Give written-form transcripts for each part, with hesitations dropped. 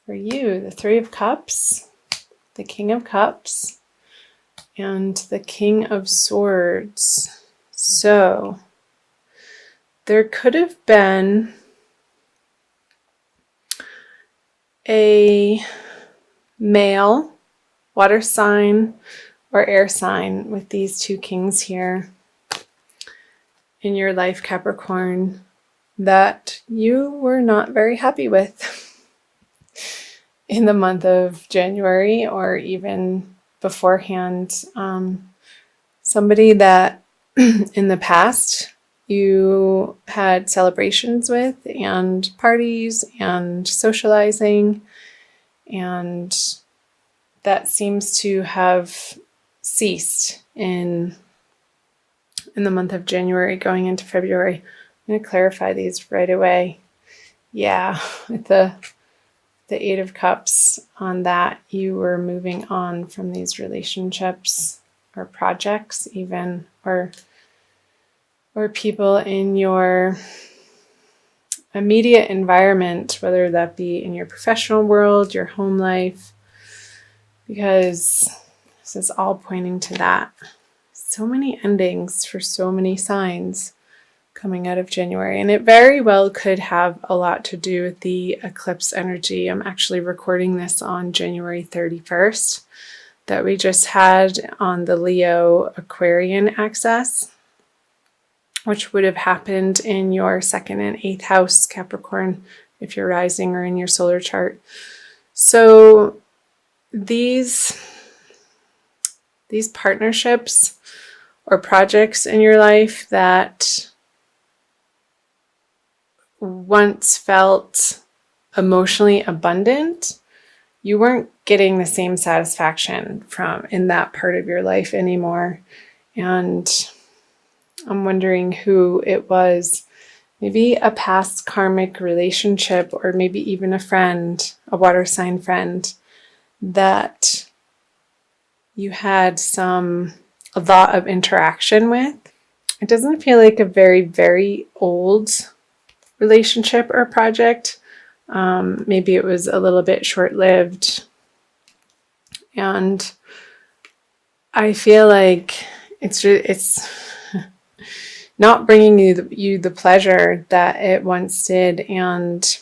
For you, the Three of Cups, the King of Cups, and the King of Swords. So there could have been a male water sign or air sign with these two kings here in your life, Capricorn, that you were not very happy with in the month of January or even beforehand. Somebody that in the past you had celebrations with and parties and socializing, and that seems to have ceased in the month of January going into February. I'm going to clarify these right away. Yeah, with the Eight of Cups on that, you were moving on from these relationships or projects even, or people in your immediate environment, whether that be in your professional world, your home life, because this is all pointing to that. So many endings for so many signs coming out of January, and it very well could have a lot to do with the eclipse energy. I'm actually recording this on January 31st that we just had on the Leo Aquarian axis, which would have happened in your 2nd and 8th house, Capricorn, if you're rising, or in your solar chart. So these partnerships or projects in your life that once felt emotionally abundant, you weren't getting the same satisfaction from in that part of your life anymore. And I'm wondering who it was. Maybe a past karmic relationship, or maybe even a friend, a water sign friend, that you had a lot of interaction with. It doesn't feel like a very, very old relationship or project. Maybe it was a little bit short-lived. And I feel like it's not bringing you the pleasure that it once did. And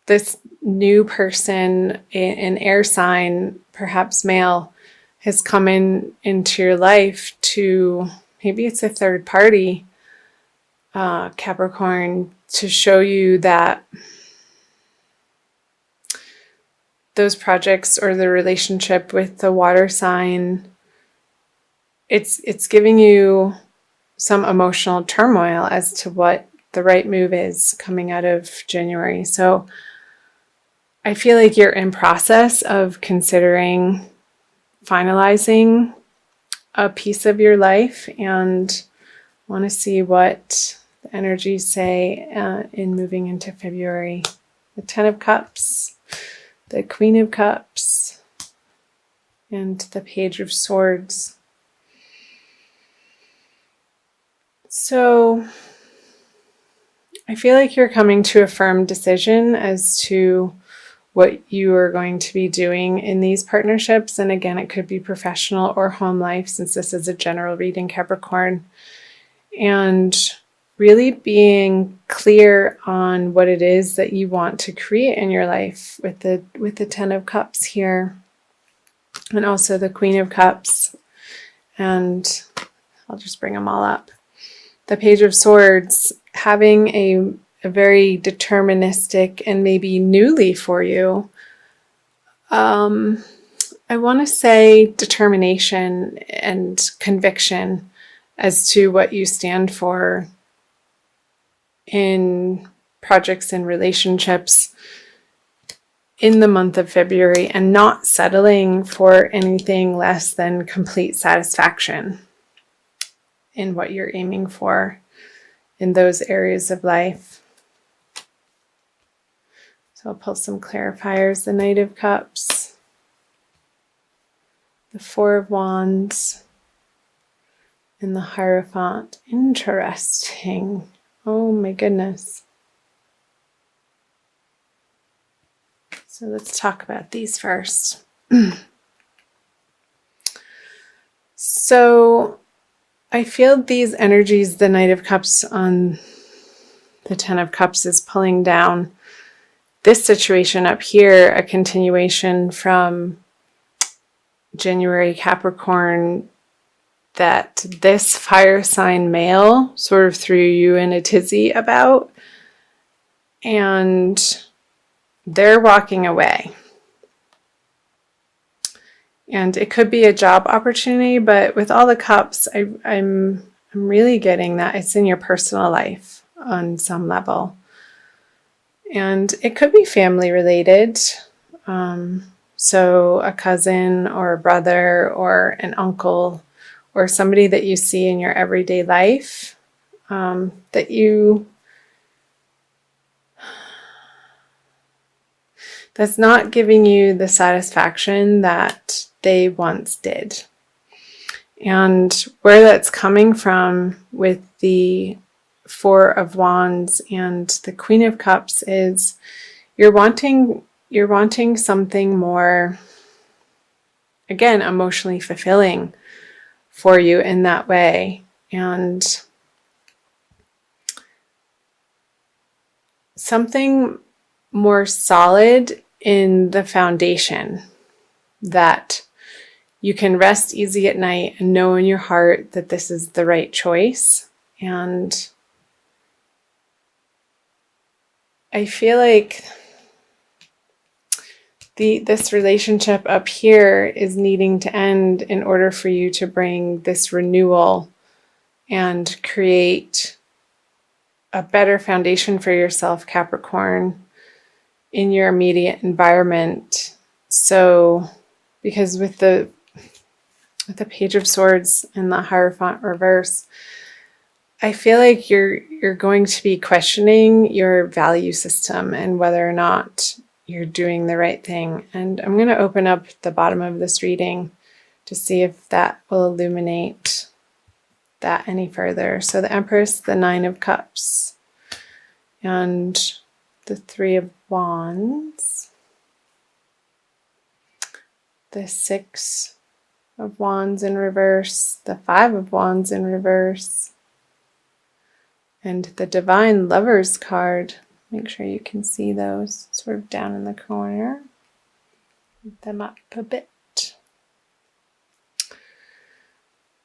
this new person, an air sign, perhaps male, has come into your life to, maybe it's a third party, Capricorn, to show you that those projects or the relationship with the water sign, it's giving you some emotional turmoil as to what the right move is coming out of January. So I feel like you're in process of considering finalizing a piece of your life, and want to see what the energies say in moving into February. The 10 of Cups, the Queen of Cups, and the Page of Swords. So I feel like you're coming to a firm decision as to what you are going to be doing in these partnerships. And again, it could be professional or home life, since this is a general reading, Capricorn. And really being clear on what it is that you want to create in your life with the 10 of Cups here, and also the Queen of Cups. And I'll just bring them all up. The Page of Swords, having a very deterministic and maybe newly for you, I want to say determination and conviction as to what you stand for in projects and relationships in the month of February, and not settling for anything less than complete satisfaction in what you're aiming for in those areas of life. So I'll pull some clarifiers. The Knight of Cups, the Four of Wands, and the Hierophant. Interesting. Oh my goodness. So let's talk about these first. So I feel these energies, the Knight of Cups on the Ten of Cups is pulling down this situation up here, a continuation from January Capricorn, that this fire sign male sort of threw you in a tizzy about, and they're walking away. And it could be a job opportunity, but with all the cups, I'm really getting that it's in your personal life on some level. And it could be family related. So a cousin or a brother or an uncle or somebody that you see in your everyday life, that's not giving you the satisfaction that they once did. And where that's coming from with the Four of Wands and the Queen of Cups is you're wanting something more, again, emotionally fulfilling for you in that way. And something more solid in the foundation, that you can rest easy at night and know in your heart that this is the right choice. And I feel like this relationship up here is needing to end in order for you to bring this renewal and create a better foundation for yourself, Capricorn, in your immediate environment. So, because with the Page of Swords and the Hierophant reverse, I feel like you're going to be questioning your value system and whether or not you're doing the right thing. And I'm going to open up the bottom of this reading to see if that will illuminate that any further. So the Empress, the Nine of Cups, and the Three of Wands, the Six of Wands in reverse, the Five of Wands in reverse, and the Divine Lovers card. Make sure you can see those sort of down in the corner. Put them up a bit.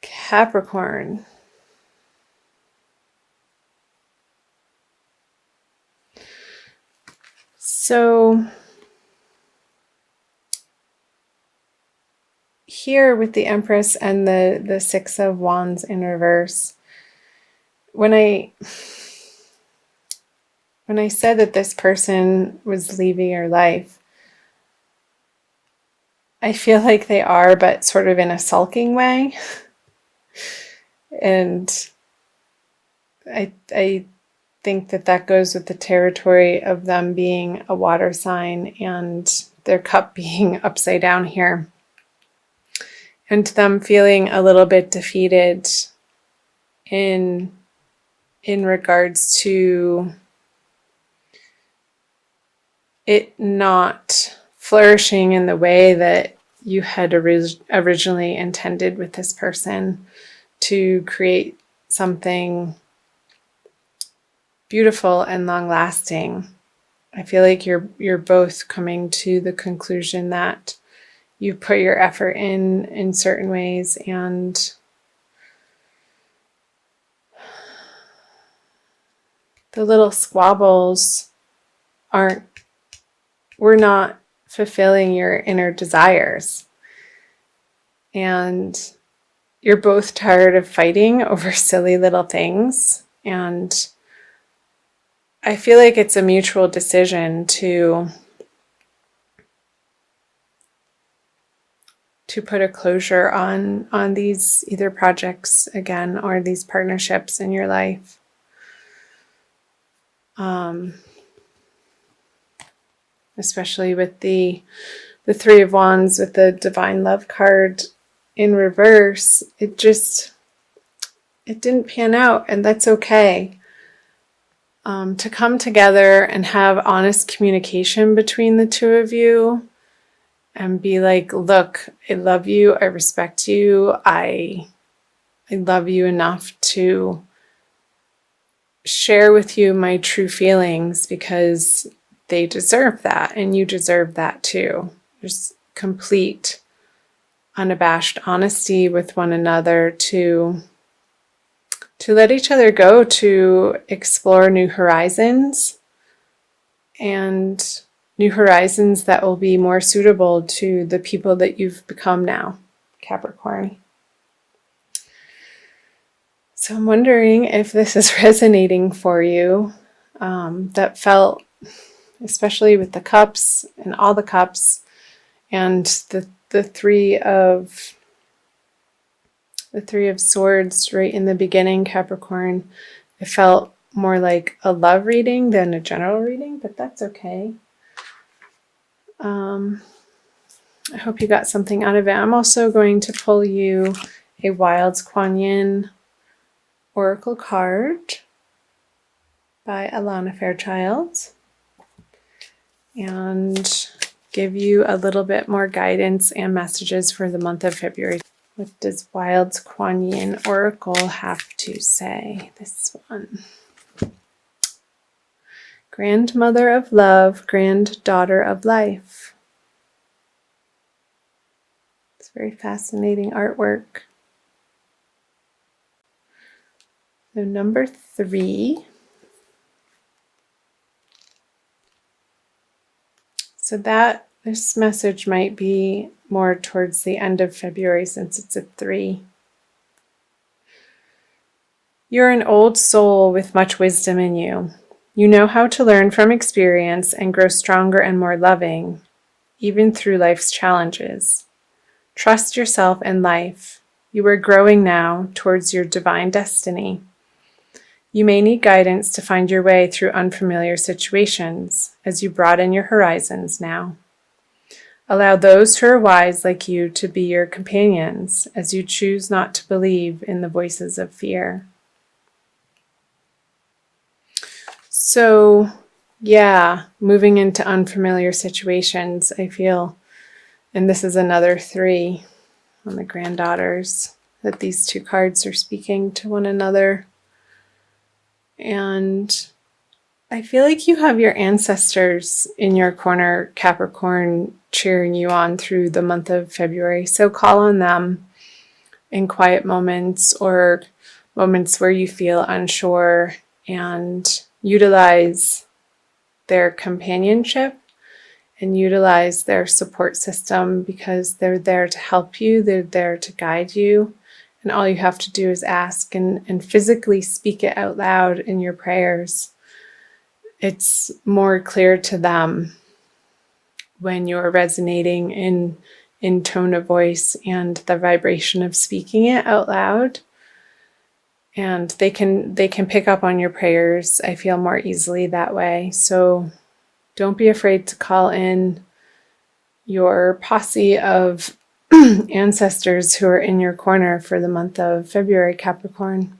Capricorn. So here with the Empress and the Six of Wands in reverse, when I said that this person was leaving your life, I feel like they are, but sort of in a sulking way. And I think that goes with the territory of them being a water sign and their cup being upside down here. And them feeling a little bit defeated in regards to it not flourishing in the way that you had originally intended with this person, to create something beautiful and long-lasting. I feel like you're both coming to the conclusion that you put your effort in certain ways, and the little squabbles we're not fulfilling your inner desires. And you're both tired of fighting over silly little things. And I feel like it's a mutual decision to put a closure on these either projects again or these partnerships in your life. Especially with the Three of Wands with the Divine Love card in reverse, it didn't pan out, and that's okay. to come together and have honest communication between the two of you and be like, look, I love you, I respect you, I love you enough to share with you my true feelings because they deserve that and you deserve that too. There's complete, unabashed honesty with one another to let each other go, to explore new horizons, and new horizons that will be more suitable to the people that you've become now, Capricorn. So I'm wondering if this is resonating for you. That felt, especially with the cups and all the cups, and the three of swords right in the beginning, Capricorn. It felt more like a love reading than a general reading, but that's okay. I hope you got something out of it. I'm also going to pull you a Wilds Kuan Yin Oracle card by Alana Fairchild and give you a little bit more guidance and messages for the month of February. What does Wilds Kuan Yin Oracle have to say? This one. Grandmother of love, granddaughter of life. It's very fascinating artwork. So number 3. So this message might be more towards the end of February since it's a 3. You're an old soul with much wisdom in you. You know how to learn from experience and grow stronger and more loving, even through life's challenges. Trust yourself and life. You are growing now towards your divine destiny. You may need guidance to find your way through unfamiliar situations as you broaden your horizons now. Allow those who are wise like you to be your companions as you choose not to believe in the voices of fear. So, yeah, moving into unfamiliar situations, I feel, and this is another 3 on the granddaughters, that these 2 cards are speaking to one another. And I feel like you have your ancestors in your corner, Capricorn, cheering you on through the month of February. So call on them in quiet moments or moments where you feel unsure, and utilize their companionship and utilize their support system because they're there to help you, they're there to guide you, and all you have to do is ask and physically speak it out loud in your prayers. It's more clear to them when you're resonating in tone of voice and the vibration of speaking it out loud. And they can pick up on your prayers, I feel, more easily that way. So don't be afraid to call in your posse of ancestors who are in your corner for the month of February, Capricorn.